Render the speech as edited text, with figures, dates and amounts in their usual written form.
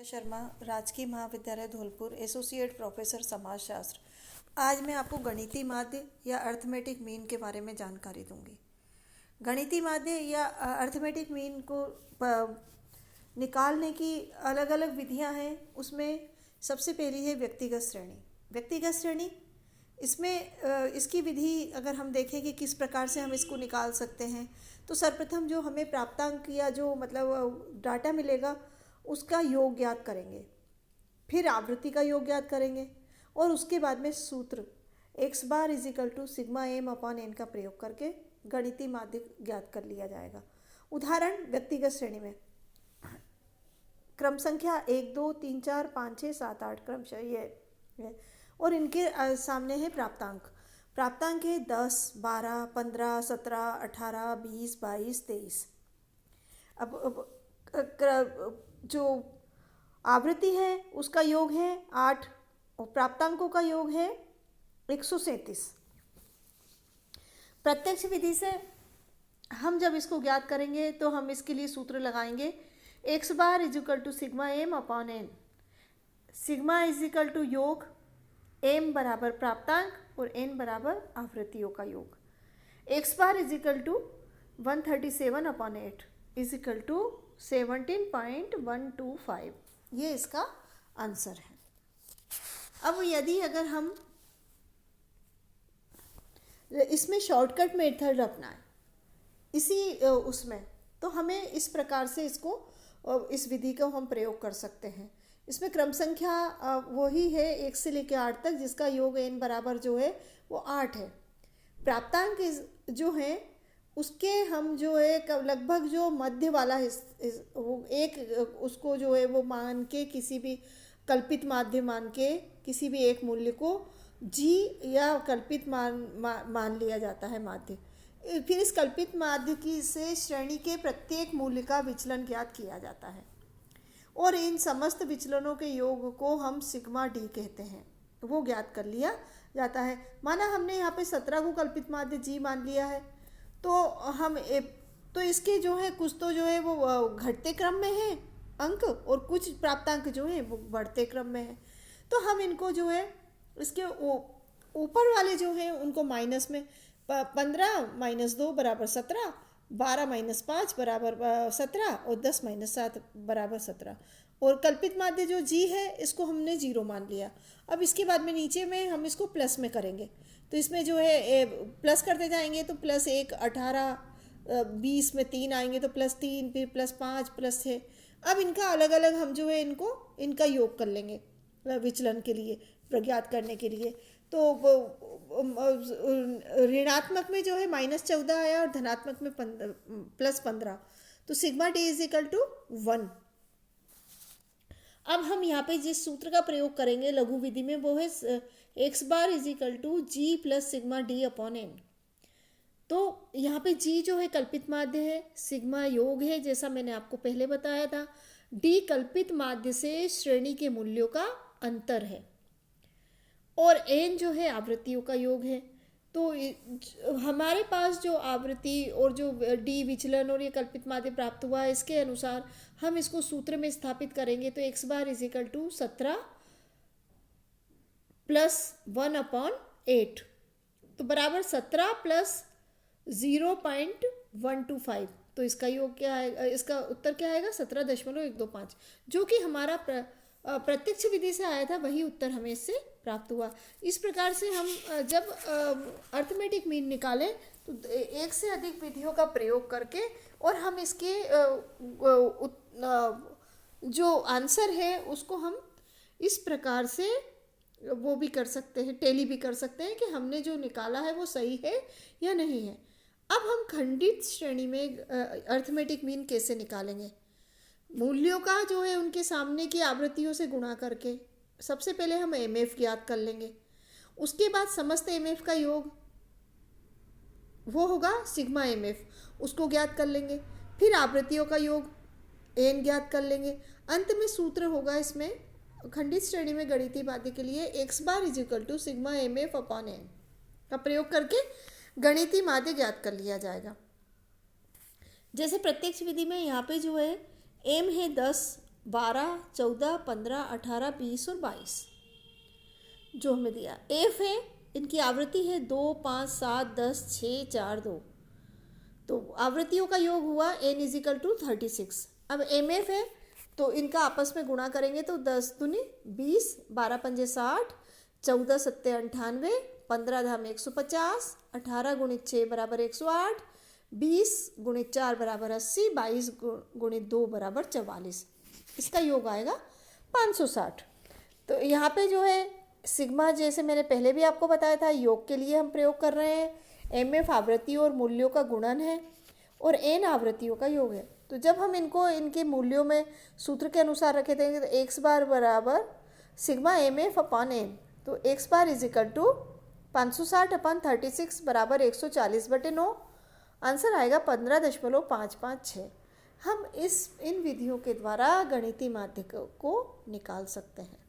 शर्मा, राजकीय महाविद्यालय Dholpur, associate professor समाजशास्त्र। आज मैं आपको गणितीय माध्य या अर्थमेटिक मीन के बारे में जानकारी दूंगी। गणितीय माध्य या अर्थमेटिक मीन को निकालने की अलग अलग विधियां हैं। उसमें सबसे पहली है व्यक्तिगत श्रेणी। व्यक्तिगत श्रेणी इसमें इसकी विधि अगर हम देखें कि किस प्रकार से हम इसको निकाल सकते हैं, तो सर्वप्रथम जो हमें प्राप्तांक या जो मतलब डाटा मिलेगा उसका योग ज्ञात करेंगे, फिर आवृत्ति का योग ज्ञात करेंगे और उसके बाद में सूत्र x bar is equal to sigma M upon N का प्रयोग करके गणितीय माध्य ज्ञात कर लिया जाएगा। उदाहरण व्यक्तिगत श्रेणी में क्रम संख्या 1 2 3 4 5 6 7 8 क्रमशः ये है और इनके सामने है प्राप्तांक। प्राप्तांक है 10 12 15 17 18 20 22 23। अब जो आवृत्ति है उसका योग है 8 और प्राप्तांकों का योग है 137। प्रत्यक्ष विधि से हम जब इसको ज्ञात करेंगे तो हम इसके लिए सूत्र लगाएंगे x bar is equal to sigma M upon N. Sigma is equal to योग, m बराबर प्राप्तांक और n बराबर आवृत्तियों का योग। x bar is equal to 137 upon 8 is equal to 17.125। ये इसका आंसर है। अब यदि अगर हम इसमें शॉर्टकट मेथड अपनाएं इसी उसमें, तो हमें इस प्रकार से इसको इस विधि का हम प्रयोग कर सकते हैं। इसमें क्रम संख्या वही है 1 से लेकर 8 तक, जिसका योग n बराबर जो है वो 8 है। प्राप्तांक जो है उसके हम जो है लगभग जो मध्य वाला एक उसको जो है वो मान के किसी भी कल्पित माध्य मान के किसी भी एक मूल्य को g या कल्पित मान लिया जाता है माध्य। फिर इस कल्पित माध्य की से श्रेणी के प्रत्येक मूल्य का विचलन ज्ञात किया जाता है और इन समस्त विचलनों के योग को हम सिग्मा डी कहते हैं, वो ज्ञात कर लिया जाता है। माना हमने यहाँ पे 17 को कल्पित माध्य g मान लिया है, तो हम तो इसके जो है कुछ तो जो है वो घटते क्रम में है अंक और कुछ प्राप्तांक जो है वो बढ़ते क्रम में है। तो हम इनको जो है इसके ऊपर वाले जो है उनको माइनस में 15 माइनस 2 बराबर 17, 12 माइनस 5 बराबर 17 और 10 माइनस 7 बराबर 17। और कल्पित माध्य जो जी है इसको हमने 0 मान लिया। अब इसके बाद में नीचे में हम इसको प्लस में करेंगे, तो इसमें जो है प्लस करते जाएंगे तो प्लस 1 18 20 में 3 आएंगे तो प्लस 3 फिर प्लस 5 प्लस 6। अब इनका अलग अलग हम जो है इनका योग कर लेंगे विचलन के लिए प्रज्ञात करने के लिए। तो ऋणात्मक में जो है -14 आया और धनात्मक में +15, तो sigma D is equal to 1। अब हम यहाँ पे जिस सूत्र का प्रयोग करेंगे लघु विधि में वो है x bar is equal to G plus sigma D upon N. तो यहाँ पे g जो है कल्पित माध्य है, सिग्मा योग है जैसा मैंने आपको पहले बताया था, d कल्पित माध्य से श्रेणी के मूल्यों का अंतर है और n जो है आवृत्तियों का योग है। तो हमारे पास जो आवृत्ति और जो d विचलन और ये कल्पित माध्य प्राप्त हुआ है, इसके अनुसार हम इसको सूत्र में स्थापित करेंगे तो x bar is equal to 17 plus 1 upon 8, तो बराबर 17 प्लस 0.125। तो इसका योग क्या है, इसका उत्तर क्या आएगा 17.125, जो कि हमारा प्रत्यक्ष विधि से आया था, वही उत्तर हमें इससे प्राप्त हुआ। इस प्रकार से हम जब अर्थमेटिक मीन निकालें तो एक से अधिक विधियों का प्रयोग करके और हम इसके जो आंसर है उसको हम इस प्रकार से वो भी कर सकते हैं, टेली भी कर सकते हैं कि हमने जो निकाला है वो सही है या नहीं है। अब हम खंडित श्रेणी में अर्थमेटिक मीन कैसे निकालेंगे? मूल्यों का जो है उनके सामने की आवृत्तियों से गुणा करके सबसे पहले हम एमएफ ज्ञात कर लेंगे। उसके बाद समस्त एमएफ का योग वो होगा सिग्मा एमएफ, उसको ज्ञात कर लेंगे। फिर आवृत्तियों का योग एन ज्ञात कर लेंगे। अंत में सूत्र होगा इसमें खंडित श्रेणी में गणितीय माध्य के लिए x bar is equal to sigma MF upon N का प्रयोग करके गणितीय माध्य ज्ञात कर लिया जाएगा। जैसे प्रत्यक्ष विधि में यहाँ पे जो है m है 10 12, 14, 15, 18, 20 और 22 जो हमें दिया। एफ है, इनकी आवृत्ति है 2, 5, 7, 10, 6, 4, 2। तो आवृत्तियों का योग हुआ n इजिकल टू 36। अब एम एफ है, तो इनका आपस में गुणा करेंगे तो 10 दूनी 20, 12 पंजे 60, 14 सत्ते 98, 15 धाम 150, 18 गुणित 6 बराबर 108, 20 गुणित 4 बराबर 80, 22 गुणित 2 बराबर 44। इसका योग आएगा 560। तो यहाँ पे जो है सिग्मा, जैसे मैंने पहले भी आपको बताया था, योग के लिए हम प्रयोग कर रहे हैं। एम एफ आवृत्ति और मूल्यों का गुणन है और एन आवृत्तियों का योग है। तो जब हम इनको इनके मूल्यों में सूत्र के अनुसार रखे देंगे तो एक्स बार बराबर sigma m f upon N. तो x bar is equal to 560 upon 36 बराबर 140/9। आंसर आएगा 15.556। हम इन विधियों के द्वारा गणितीय माध्य को निकाल सकते हैं।